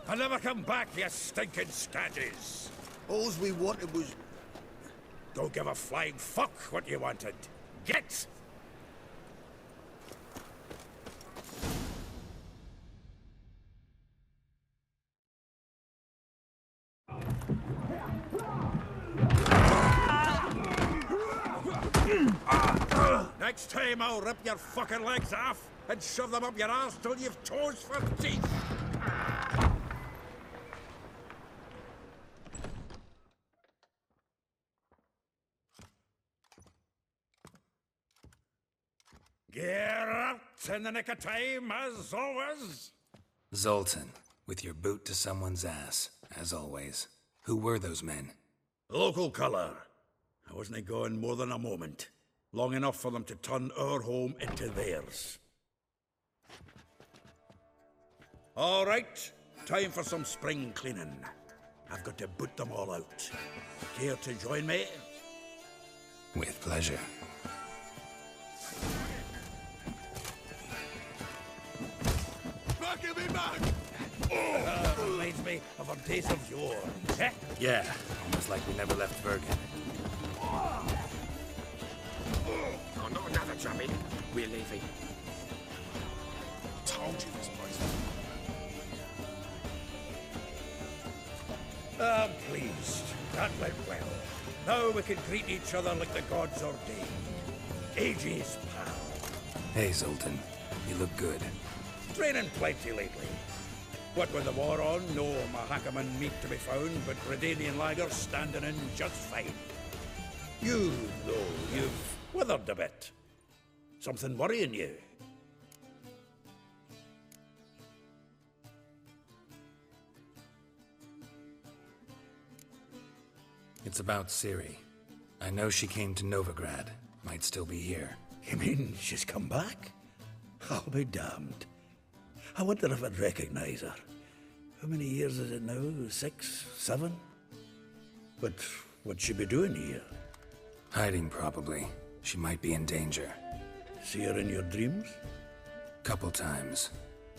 I'll never come back, you stinking scadges. Alls we wanted was... Don't give a flying fuck what you wanted. Get! Next time I'll rip your fucking legs off and shove them up your arse till you've toes for teeth. Get out in the nick of time, as always. Zoltan, with your boot to someone's ass, as always. Who were those men? Local colour. I wasn't gone more than a moment. Long enough for them to turn our home into theirs. All right, time for some spring cleaning. I've got to boot them all out. Care to join me? With pleasure. Reminds me of our days of yore. Eh? Yeah, almost like we never left Bergen. Oh, not another chubby. We're leaving. Told you this place. I'm pleased. That went well. Now we can greet each other like the gods ordained. Ages, pal. Hey, Zoltan. You look good. Training plenty lately. What with the war on, no Mahakaman meat to be found, but Redanian lagers standing in just fine. You, though, you've withered a bit. Something worrying you? It's about Ciri. I know she came to Novigrad. Might still be here. You mean she's come back? I'll be damned. I wonder if I'd recognize her. How many years is it now? 6, 7? But what'd she be doing here? Hiding, probably. She might be in danger. See her in your dreams? Couple times.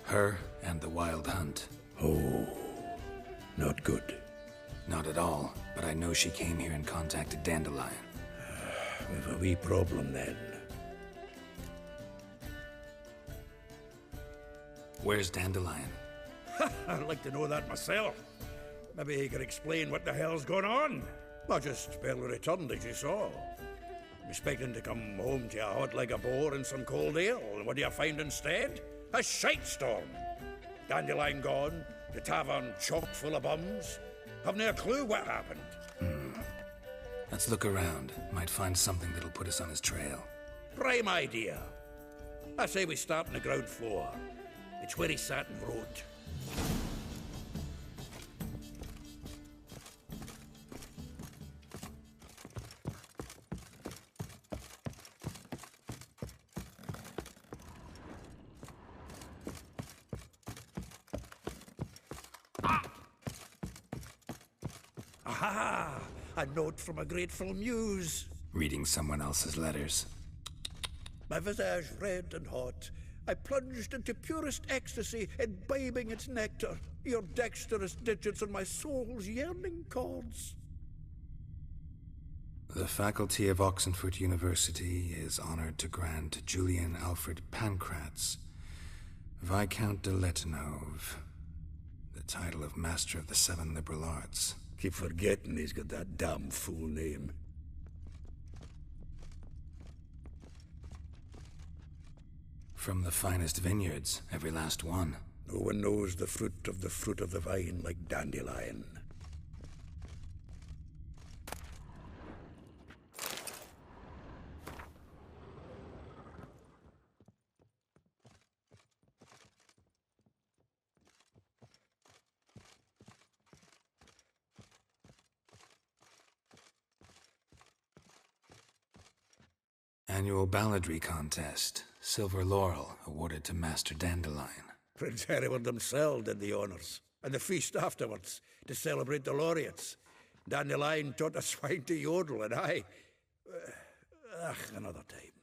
Her and the Wild Hunt. Oh, not good. Not at all, but I know she came here and contacted Dandelion. We've a wee problem then. Where's Dandelion? I'd like to know that myself. Maybe he could explain what the hell's going on. I just barely returned, as you saw. I'm expecting to come home to a hot like a boar and some cold ale, and what do you find instead? A shite storm. Dandelion gone, the tavern chock full of bums. Haven't a clue what happened. Let's look around. Might find something that'll put us on his trail. Prime idea. I say we start on the ground floor. It's where he sat and wrote. Aha! A note from a grateful muse. Reading someone else's letters. My visage red and hot, I plunged into purest ecstasy, imbibing its nectar, your dexterous digits on my soul's yearning chords. The faculty of Oxenfurt University is honored to grant Julian Alfred Pancratz, Viscount de Letonov, the title of Master of the Seven Liberal Arts. Keep forgetting he's got that damn fool name. From the finest vineyards, every last one. No one knows the fruit of the vine like Dandelion. Annual balladry contest. Silver laurel awarded to Master Dandelion. Prince Hereward himself did the honours, and the feast afterwards, to celebrate the laureates. Dandelion taught a swine to yodel, and I... another time.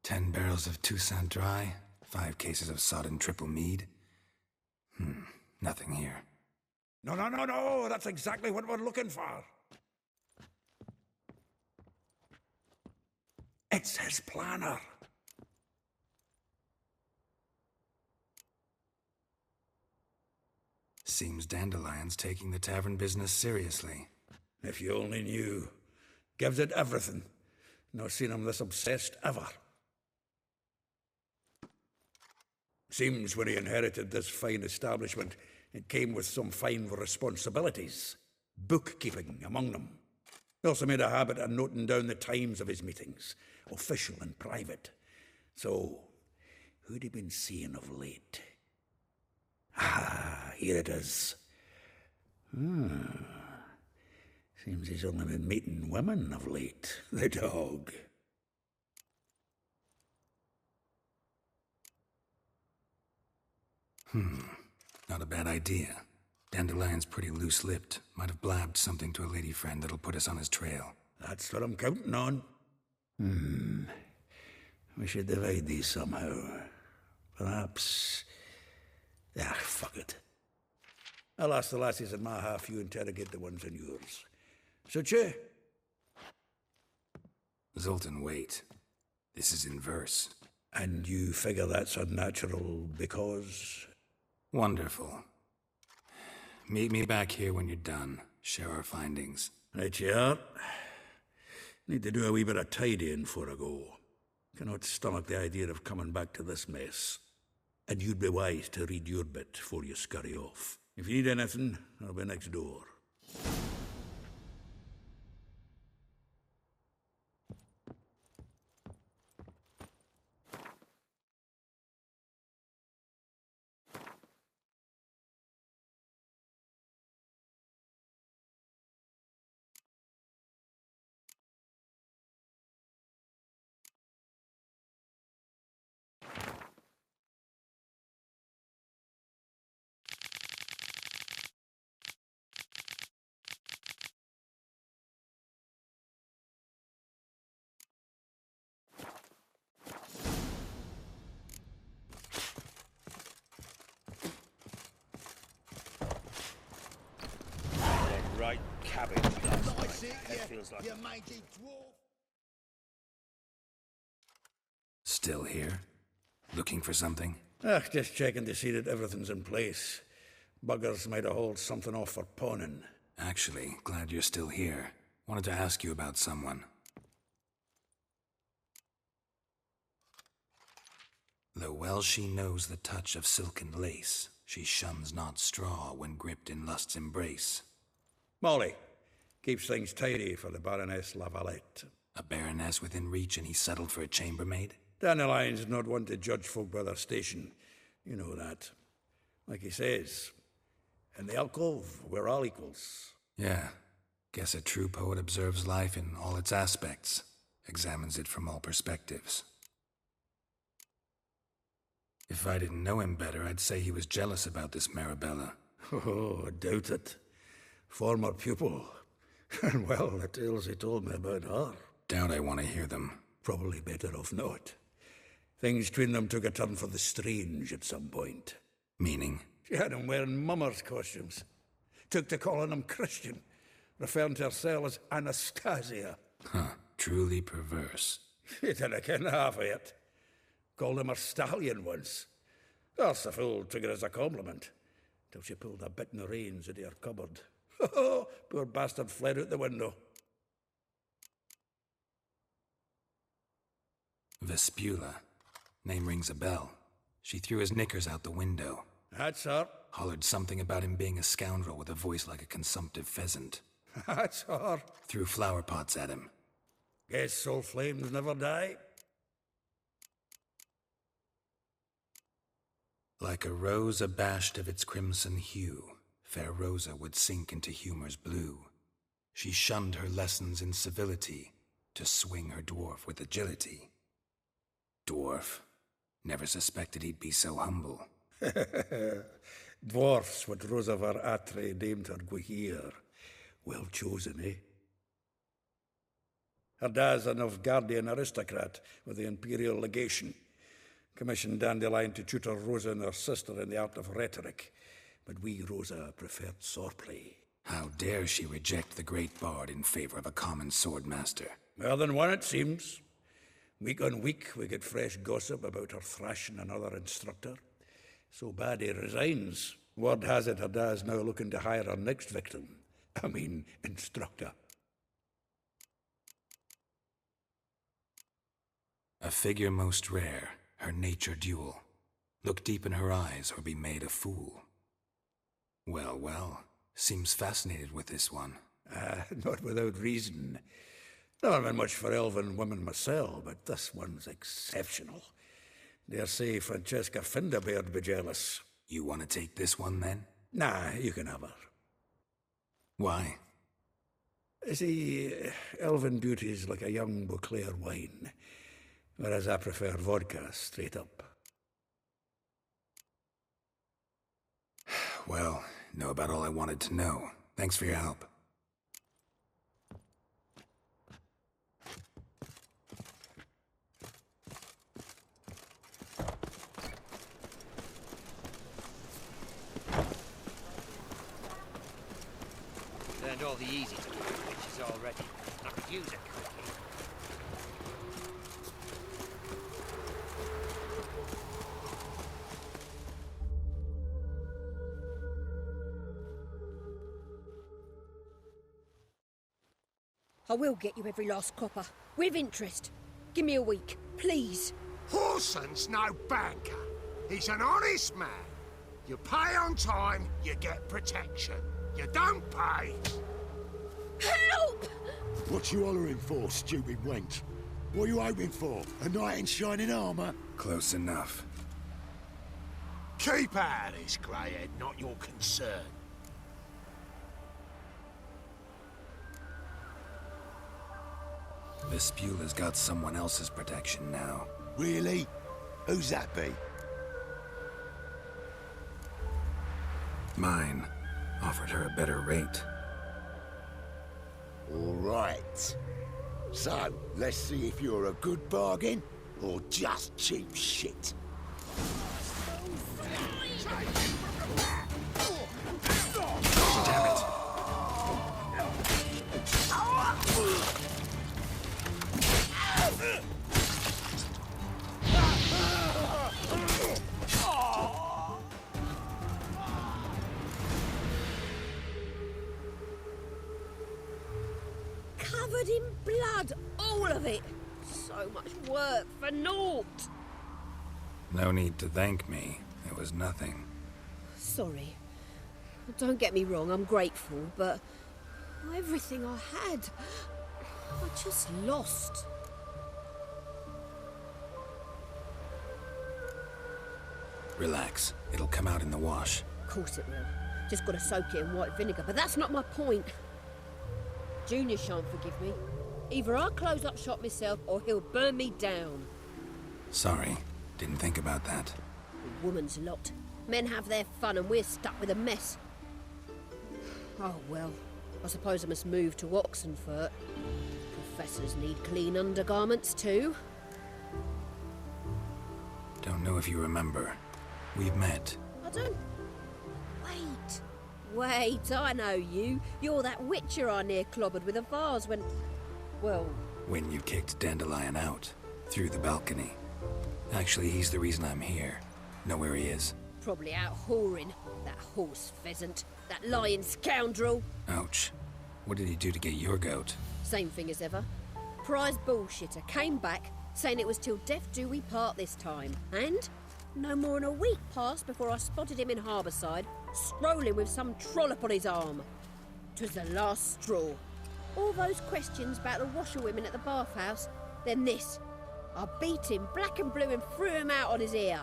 10 barrels of Toussaint Dry, 5 cases of sodden triple mead. Nothing here. No, that's exactly what we're looking for. It's his planner. Seems Dandelion's taking the tavern business seriously. If you only knew. Gives it everything. Not seen him this obsessed ever. Seems when he inherited this fine establishment, it came with some fine responsibilities. Bookkeeping among them. He also made a habit of noting down the times of his meetings, official and private. So, who'd he been seeing of late? Ah, here it is. Seems he's only been meeting women of late, the dog. Not a bad idea. Dandelion's pretty loose-lipped. Might have blabbed something to a lady friend that'll put us on his trail. That's what I'm counting on. We should divide these somehow. Perhaps... fuck it. I'll ask the lassies in my half, you interrogate the ones in yours. Suit you? Zoltan, wait. This is in verse. And you figure that's unnatural because... Wonderful. Meet me back here when you're done. Share our findings. Right you are. Need to do a wee bit of tidying before I go. Cannot stomach the idea of coming back to this mess. And you'd be wise to read your bit before you scurry off. If you need anything, I'll be next door. Right cabbage last night. It feels like... You mighty dwarf. Still here? Looking for something? Just checking to see that everything's in place. Buggers might have hauled something off for pawning. Actually, glad you're still here. Wanted to ask you about someone. Though well she knows the touch of silken lace, she shuns not straw when gripped in lust's embrace. Molly. Keeps things tidy for the Baroness Lavalette. A baroness within reach and he settled for a chambermaid? Dandelion's not one to judge folk by their station. You know that. Like he says, in the alcove, we're all equals. Yeah. Guess a true poet observes life in all its aspects, examines it from all perspectives. If I didn't know him better, I'd say he was jealous about this Marabella. Oh, I doubt it. Former pupil. And well, the tales he told me about her. Doubt I want to hear them. Probably better off not. Things between them took a turn for the strange at some point. Meaning? She had him wearing mummers' costumes. Took to calling him Christian, referring to herself as Anastasia. Truly perverse. She didn't ken half of it. Called him her stallion once. That's the fool took it as a compliment, till she pulled a bit in the reins into her cupboard. Poor bastard fled out the window. Vespula. Name rings a bell. She threw his knickers out the window. That's her. Hollered something about him being a scoundrel with a voice like a consumptive pheasant. That's her. Threw flower pots at him. Guess soul flames never die. Like a rose abashed of its crimson hue, fair Rosa would sink into humor's blue. She shunned her lessons in civility to swing her dwarf with agility. Dwarf. Never suspected he'd be so humble. Dwarfs what Rosavar Atre named her Guihir. Well chosen, eh? Her dad's a Nilfgaardian aristocrat with the Imperial Legation. Commissioned Dandelion to tutor Rosa and her sister in the art of rhetoric. But we, Rosa, preferred swordplay. How dare she reject the great bard in favor of a common swordmaster? More than one, it seems. Week on week, we get fresh gossip about her thrashing another instructor. So bad he resigns. Word has it her dad's now looking to hire her next victim. I mean, instructor. A figure most rare, her nature dual. Look deep in her eyes or be made a fool. Well, well, seems fascinated with this one. Not without reason. Never been much for elven women myself, but this one's exceptional. Dare say Francesca Finderbeard be jealous. You want to take this one, then? Nah, you can have her. Why? See, elven beauty's like a young Beauclair wine, whereas I prefer vodka straight up. Well, know about all I wanted to know. Thanks for your help. Learned all the easy to do witches already. I could use a quickie. I will get you every last copper, with interest. Give me a week, please. Whoreson's no banker. He's an honest man. You pay on time, you get protection. You don't pay. Help! What you hollering for, stupid wench? What you hoping for? A knight in shining armour? Close enough. Keep out of this, greyhead, not your concern. Vespula's got someone else's protection now. Really? Who's that be? Mine. Offered her a better rate. All right. So, let's see if you're a good bargain or just cheap shit. Damn it. Covered in blood, all of it. So much work for naught. No need to thank me. It was nothing. Sorry. Don't get me wrong, I'm grateful, but everything I had, I just lost. Relax. It'll come out in the wash. Of course it will. Just gotta soak it in white vinegar, but that's not my point. Junior shan't forgive me. Either I'll close up shop myself, or he'll burn me down. Sorry. Didn't think about that. A woman's lot. Men have their fun and we're stuck with a mess. Oh well, I suppose I must move to Oxenfurt. Professors need clean undergarments too. Don't know if you remember. We've met. I don't... Wait, I know you. You're that witcher I near clobbered with a vase when... Well... When you kicked Dandelion out. Through the balcony. Actually, he's the reason I'm here. Know where he is? Probably out whoring. That horse pheasant. That lying scoundrel. Ouch. What did he do to get your goat? Same thing as ever. Prize bullshitter came back, saying it was till death do we part this time. And no more than a week passed before I spotted him in Harbourside, strolling with some trollop on his arm. 'Twas the last straw. All those questions about the washerwomen at the bathhouse, then this. I beat him black and blue and threw him out on his ear.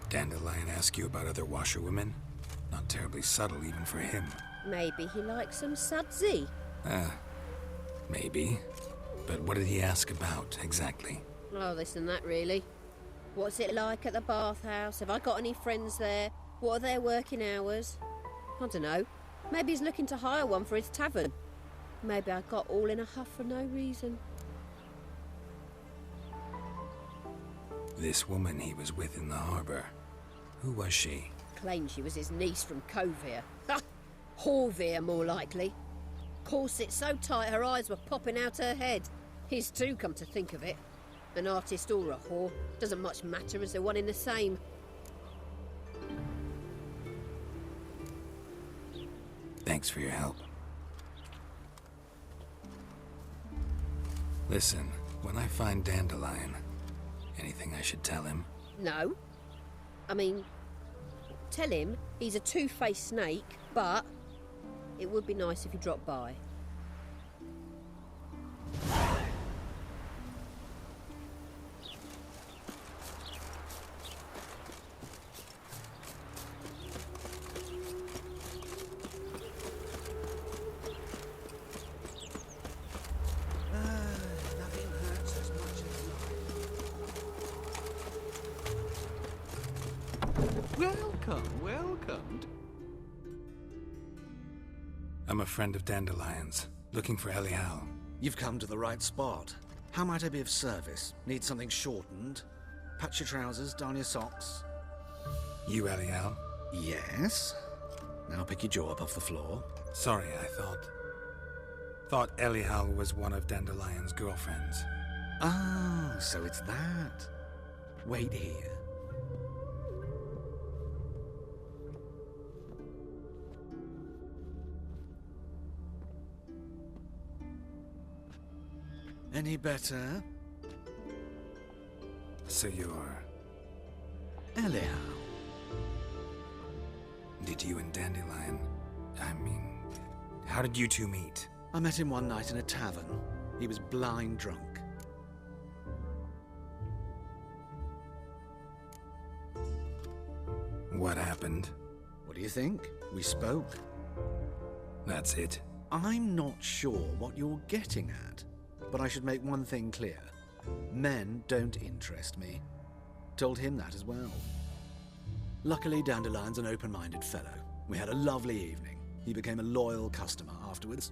Dandelion ask you about other washerwomen? Not terribly subtle even for him. Maybe he likes some sudsy. Maybe. But what did he ask about, exactly? Oh, this and that, really. What's it like at the bathhouse? Have I got any friends there? What are their working hours? I don't know. Maybe he's looking to hire one for his tavern. Maybe I got all in a huff for no reason. This woman he was with in the harbor, who was she? Claimed she was his niece from Kovir. Ha! Horvir, more likely. Corset so tight her eyes were popping out her head. His too, come to think of it. An artist or a whore. Doesn't much matter as they're one in the same. Thanks for your help. Listen, when I find Dandelion, anything I should tell him? No. I mean, tell him he's a two-faced snake, but it would be nice if he dropped by. Nothing hurts as much as Welcome, welcome. I'm a friend of Dandelion's, looking for Elial. You've come to the right spot. How might I be of service? Need something shortened? Patch your trousers, darn your socks. You Elial? Yes. Now pick your jaw up off the floor. Sorry, I thought Elial was one of Dandelion's girlfriends. Ah, so it's that. Wait here. Any better? So you're... Elial. Did you and Dandelion... how did you two meet? I met him one night in a tavern. He was blind drunk. What happened? What do you think? We spoke. That's it? I'm not sure what you're getting at, but I should make one thing clear. Men don't interest me. Told him that as well. Luckily, Dandelion's an open-minded fellow. We had a lovely evening. He became a loyal customer afterwards.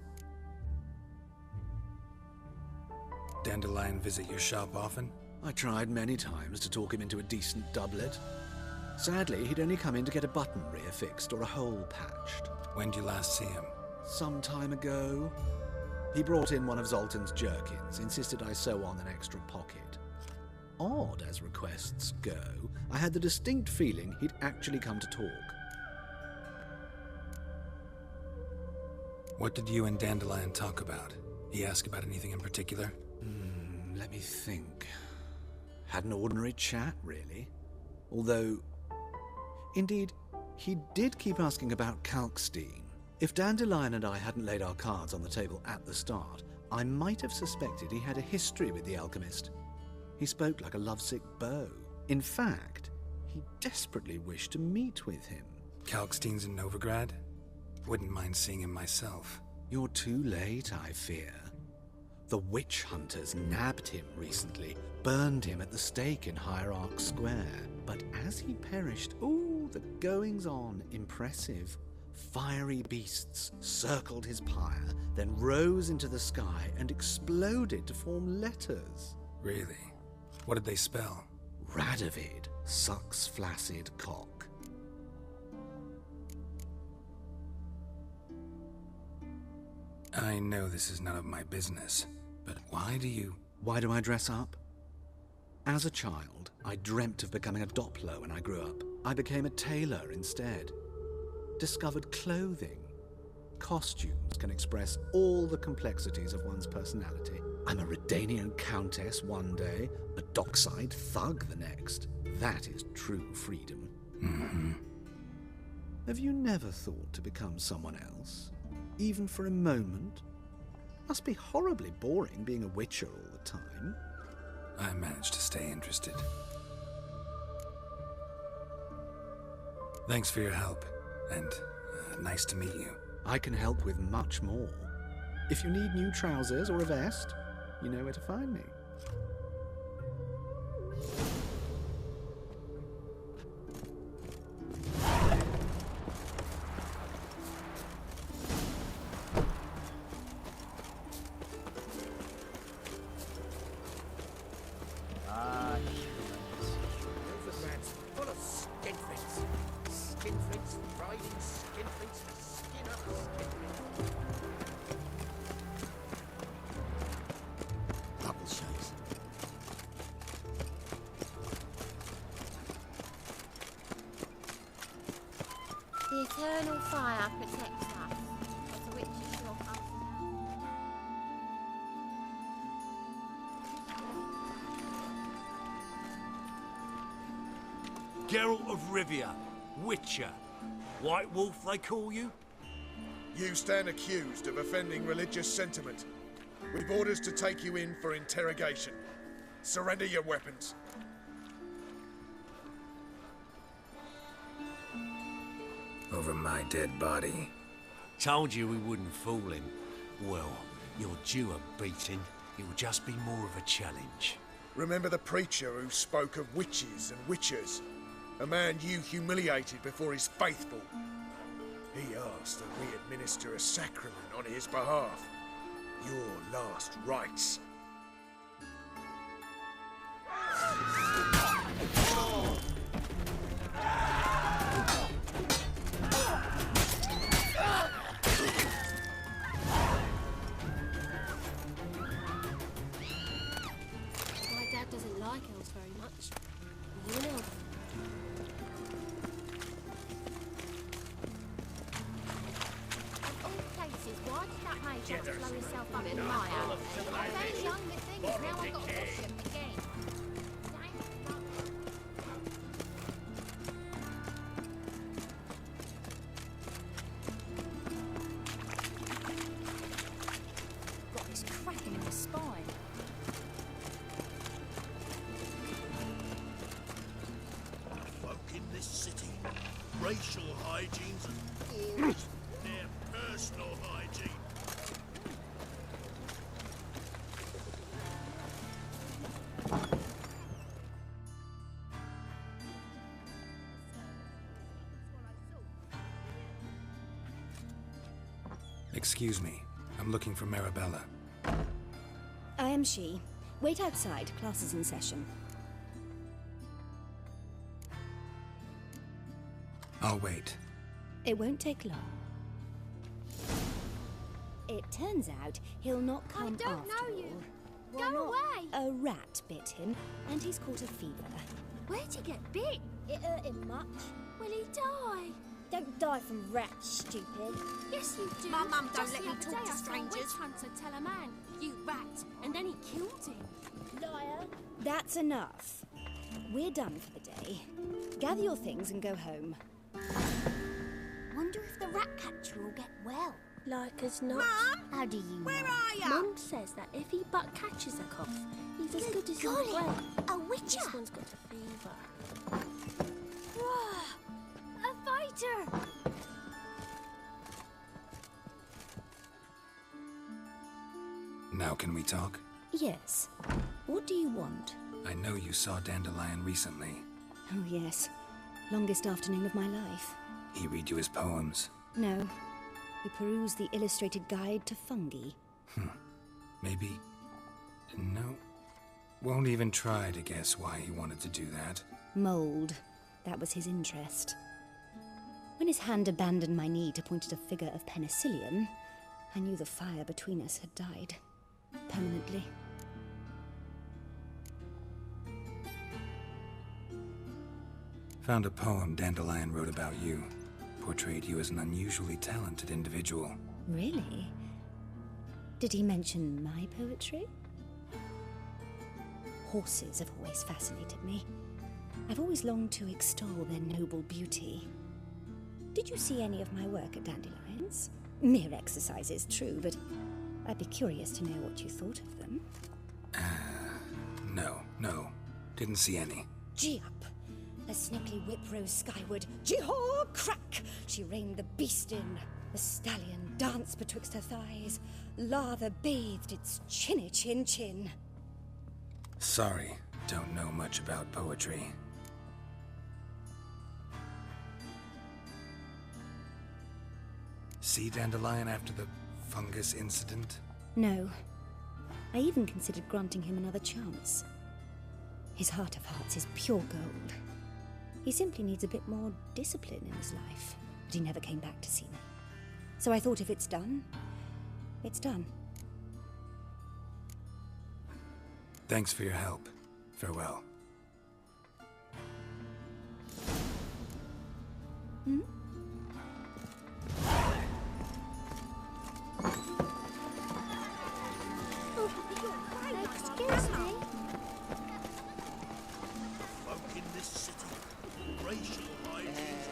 Dandelion visit your shop often? I tried many times to talk him into a decent doublet. Sadly, he'd only come in to get a button rear fixed or a hole patched. When did you last see him? Some time ago. He brought in one of Zoltan's jerkins, insisted I sew on an extra pocket. Odd as requests go, I had the distinct feeling he'd actually come to talk. What did you and Dandelion talk about? He asked about anything in particular? Let me think. Had an ordinary chat, really. Although, indeed, he did keep asking about Kalkstein. If Dandelion and I hadn't laid our cards on the table at the start, I might have suspected he had a history with the alchemist. He spoke like a lovesick beau. In fact, he desperately wished to meet with him. Kalkstein's in Novigrad? Wouldn't mind seeing him myself. You're too late, I fear. The witch hunters nabbed him recently, burned him at the stake in Hierarch Square. But as he perished, the goings-on impressive. Fiery beasts circled his pyre, then rose into the sky and exploded to form letters. Really? What did they spell? Radovid sucks flaccid cock. I know this is none of my business, but why do I dress up? As a child, I dreamt of becoming a Doppler when I grew up. I became a tailor instead. Discovered clothing. Costumes can express all the complexities of one's personality. I'm a Redanian countess one day, a dockside thug the next. That is true freedom. Mm-hmm. Have you never thought to become someone else? Even for a moment? Must be horribly boring being a witcher all the time. I managed to stay interested. Thanks for your help, and nice to meet you. I can help with much more. If you need new trousers or a vest, you know where to find me. eternal fire protects us. As the witches sure come Geralt of Rivia, Witcher. White Wolf, they call you? You stand accused of offending religious sentiment. We've orders to take you in for interrogation. Surrender your weapons. Over my dead body. Told you we wouldn't fool him. Well, you're due a beating. It will just be more of a challenge. Remember the preacher who spoke of witches and witchers? A man you humiliated before his faithful. He asked that we administer a sacrament on his behalf. Your last rites. My dad doesn't like elves very much. You know. Of all places, why did that mage have to blow himself up in the mire? I found young with things, now I've got to push him again. Got this cracking in the spine. Folk in this city, racial hygiene's and their personal hygiene. Excuse me. I'm looking for Marabella. I am she. Wait outside. Class is in session. I'll wait. It won't take long. It turns out he'll not come don't after know you. all. Go Well, away. A rat bit him, and he's caught a fever. Where'd he get bit? It hurt him much. Will he die? Don't die from rats, stupid. Yes, you do. My mum don't Just let the me other talk day to I saw a witch strangers. hunter tell a man, "You rat," and then he killed him. Liar. That's enough. We're done for the day. Gather your things and go home. Wonder if the rat catcher will get well. Like as not. Mum? How do you Where know? are ya? Mum says that if he but catches a cough, he's as good as he's golly, well. a witcher? This one's got a fever. Whoa, a fighter! Now can we talk? Yes. What do you want? I know you saw Dandelion recently. Oh, yes. Longest afternoon of my life. He read you his poems. No. We perused the illustrated guide to fungi. Maybe... No. Won't even try to guess why he wanted to do that. Mold. That was his interest. When his hand abandoned my knee to point at a figure of penicillium, I knew the fire between us had died. Permanently. Found a poem Dandelion wrote about you. Portrayed you as an unusually talented individual. Really? Did he mention my poetry? Horses have always fascinated me. I've always longed to extol their noble beauty. Did you see any of my work at Dandelions? Mere exercises, true, but I'd be curious to know what you thought of them. No. Didn't see any. Gee up! A snaky whip rose skyward. Jee-haw! Crack! She reined the beast in. The stallion danced betwixt her thighs. Lather bathed its chinny chin. Sorry, don't know much about poetry. See Dandelion after the fungus incident? No. I even considered granting him another chance. His heart of hearts is pure gold. He simply needs a bit more discipline in his life. But he never came back to see me. So I thought if it's done, it's done. Thanks for your help. Farewell. Excuse me? Folk in this city, racial hygiene.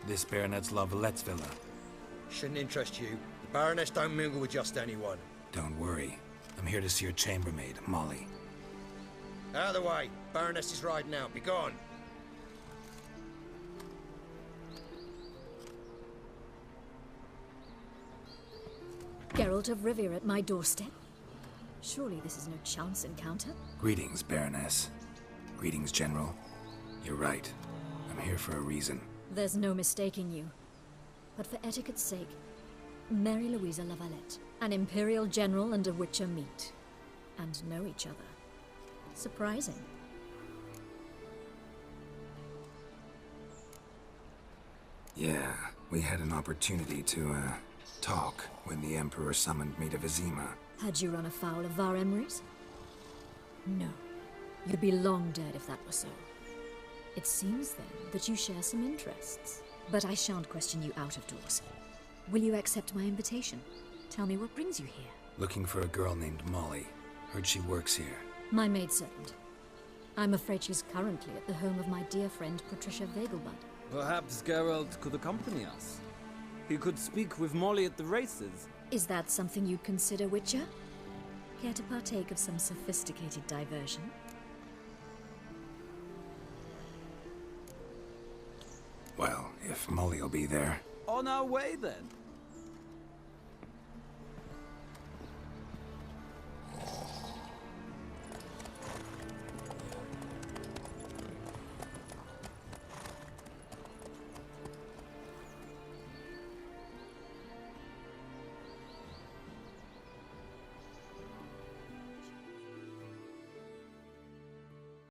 This Baronet's La Vallette's villa. Shouldn't interest you. The Baroness don't mingle with just anyone. Don't worry. I'm here to see your chambermaid, Molly. Out of the way. Baroness is riding out. Be gone. Geralt of Rivia at my doorstep? Surely this is no chance encounter? Greetings, Baroness. Greetings, General. You're right. I'm here for a reason. There's no mistaking you. But for etiquette's sake, Mary Louisa La Valette, an Imperial General and a Witcher meet. And know each other. Surprising. Yeah, we had an opportunity to, talk when the Emperor summoned me to Vizima. Had you run afoul of Var Emrys? No. You'd be long dead if that were so. It seems, then, that you share some interests. But I shan't question you out of doors. Will you accept my invitation? Tell me what brings you here. Looking for a girl named Molly. Heard she works here. My maidservant. I'm afraid she's currently at the home of my dear friend Patricia Vegelbud. Perhaps Geralt could accompany us. He could speak with Molly at the races. Is that something you'd consider, Witcher? Care to partake of some sophisticated diversion? Well, if Molly'll be there. On our way, then.